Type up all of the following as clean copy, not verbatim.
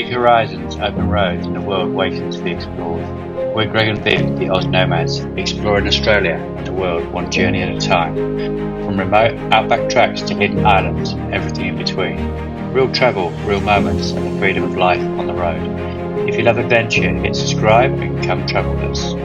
Big horizons, open roads, and a world waiting to be explored. We're Greg and Viv, the Oz Nomads, exploring Australia and the world one journey at a time. From remote outback tracks to hidden islands and everything in between. Real travel, real moments, and the freedom of life on the road. If you love adventure, hit subscribe and come travel with us.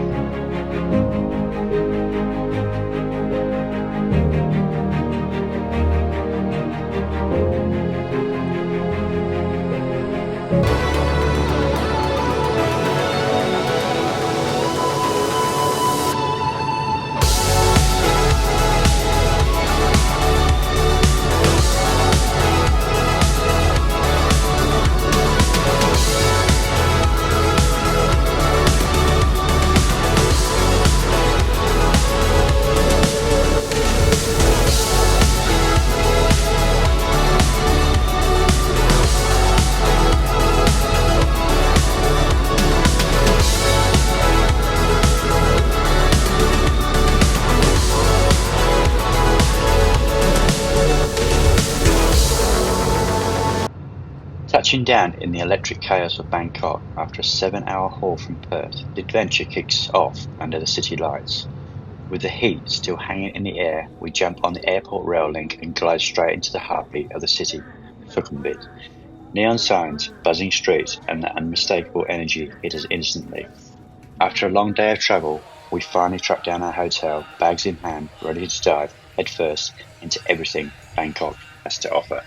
Touching down in the electric chaos of Bangkok after a 7-hour haul from Perth, the adventure kicks off under the city lights. With the heat still hanging in the air, we jump on the airport rail link and glide straight into the heartbeat of the city, Sukhumvit. Neon signs, buzzing streets, and the unmistakable energy hit us instantly. After a long day of travel, we finally track down our hotel, bags in hand, ready to dive headfirst into everything Bangkok has to offer.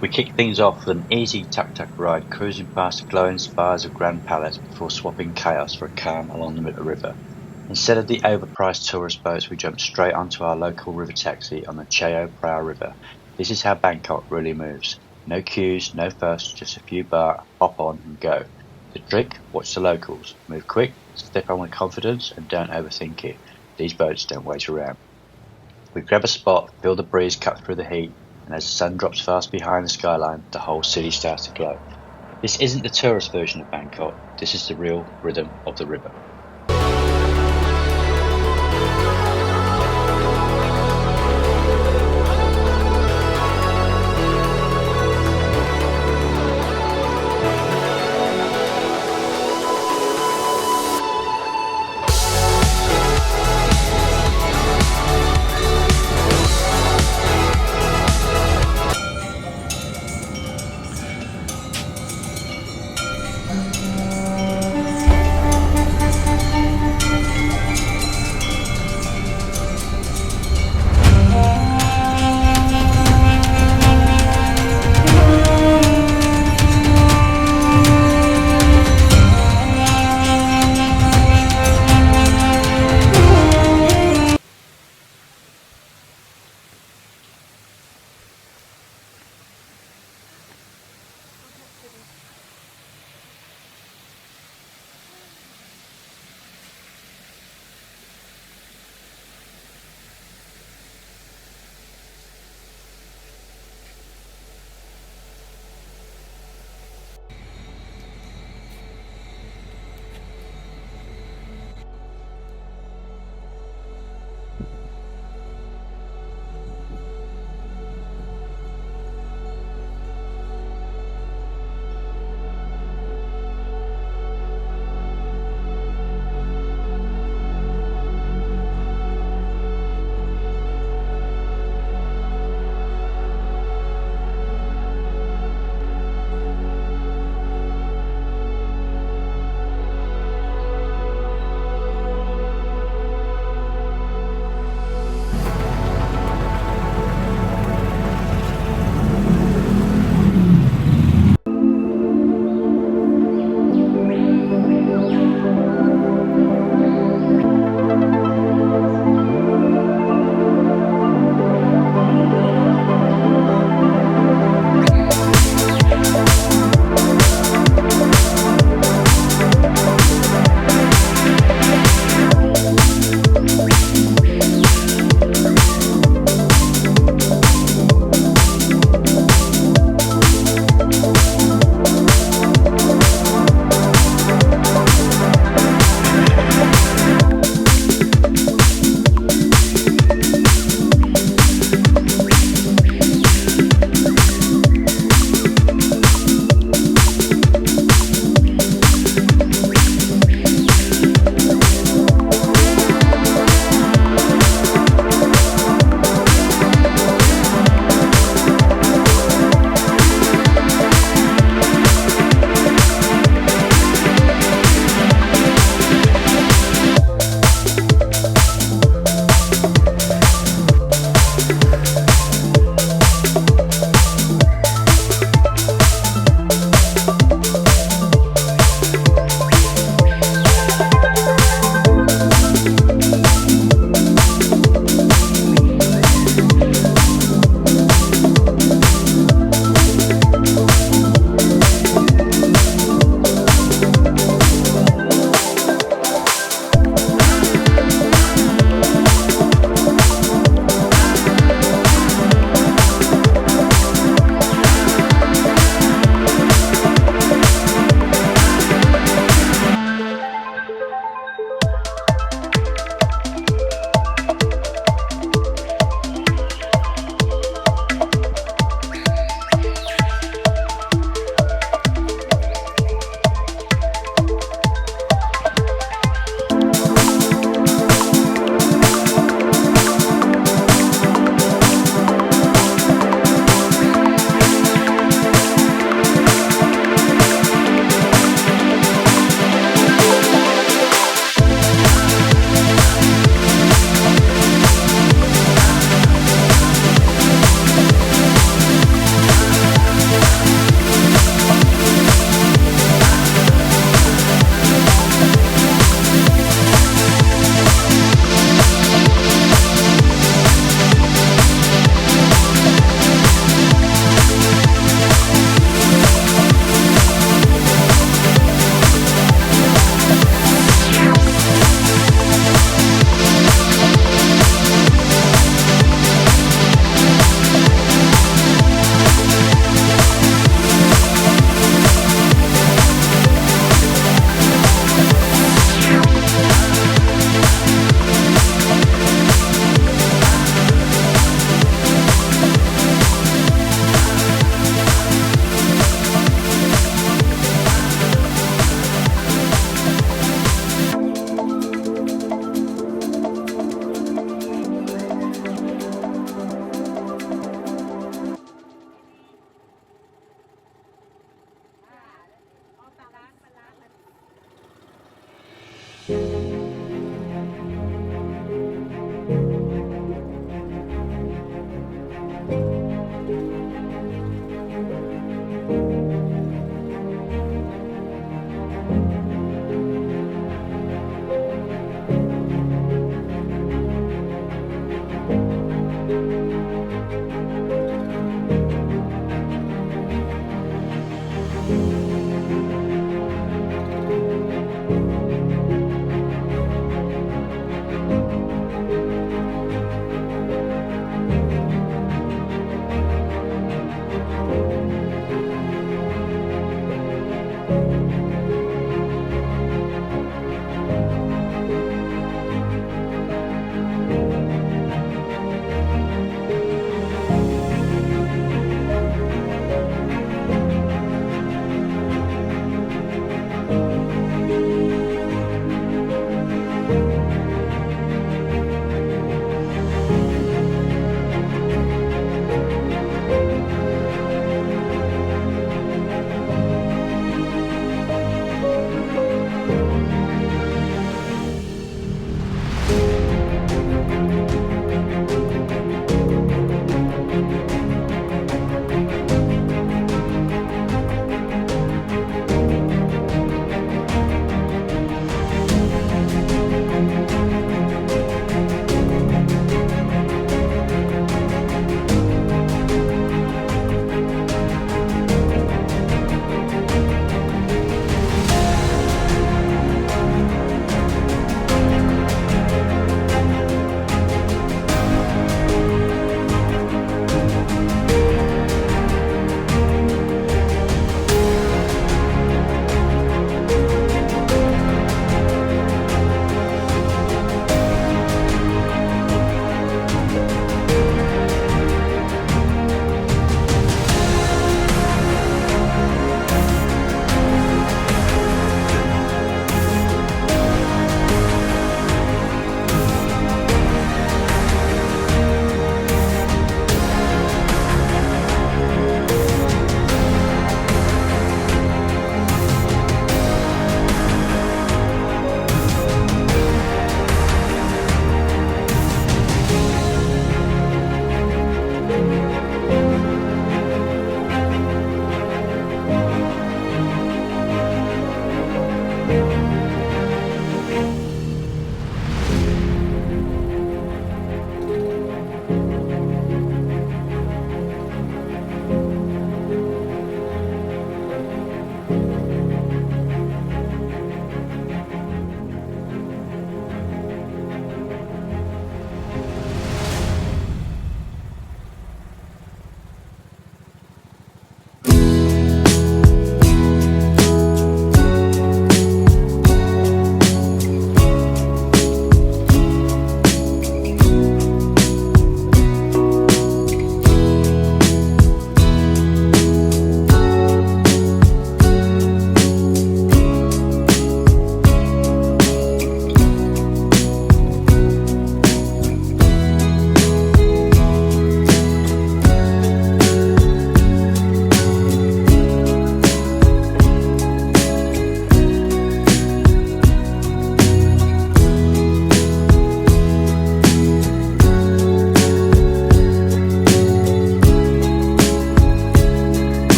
We kick things off with an easy tuk-tuk ride cruising past the glowing spires of Grand Palace before swapping chaos for a calm along the river. Instead of the overpriced tourist boats, we jump straight onto our local river taxi on the Chao Phraya River. This is how Bangkok really moves. No queues, no fuss, just a few baht, hop on and go. The trick? Watch the locals. Move quick, step on with confidence and don't overthink it. These boats don't wait around. We grab a spot, feel the breeze cut through the heat, and as the sun drops fast behind the skyline, the whole city starts to glow. This isn't the tourist version of Bangkok, this is the real rhythm of the river.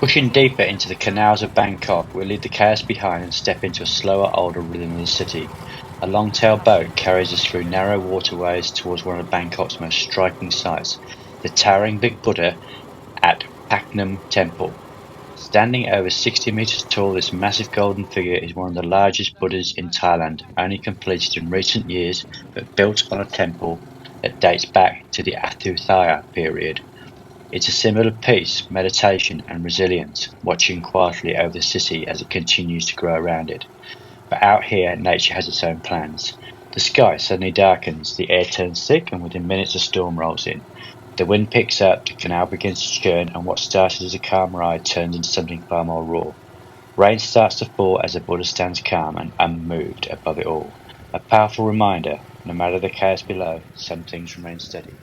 Pushing deeper into the canals of Bangkok, we leave the chaos behind and step into a slower, older rhythm of the city. A long-tail boat carries us through narrow waterways towards one of Bangkok's most striking sights, the towering Big Buddha at Paknam Temple. Standing over 60 meters tall, this massive golden figure is one of the largest Buddhas in Thailand, only completed in recent years, but built on a temple that dates back to the Athyaya period. It's a symbol of peace, meditation, and resilience, watching quietly over the city as it continues to grow around it. But out here, nature has its own plans. The sky suddenly darkens, the air turns thick, and within minutes a storm rolls in. The wind picks up, the canal begins to churn, and what started as a calm ride turns into something far more raw. Rain starts to fall as the Buddha stands calm and unmoved above it all. A powerful reminder, no matter the chaos below, some things remain steady.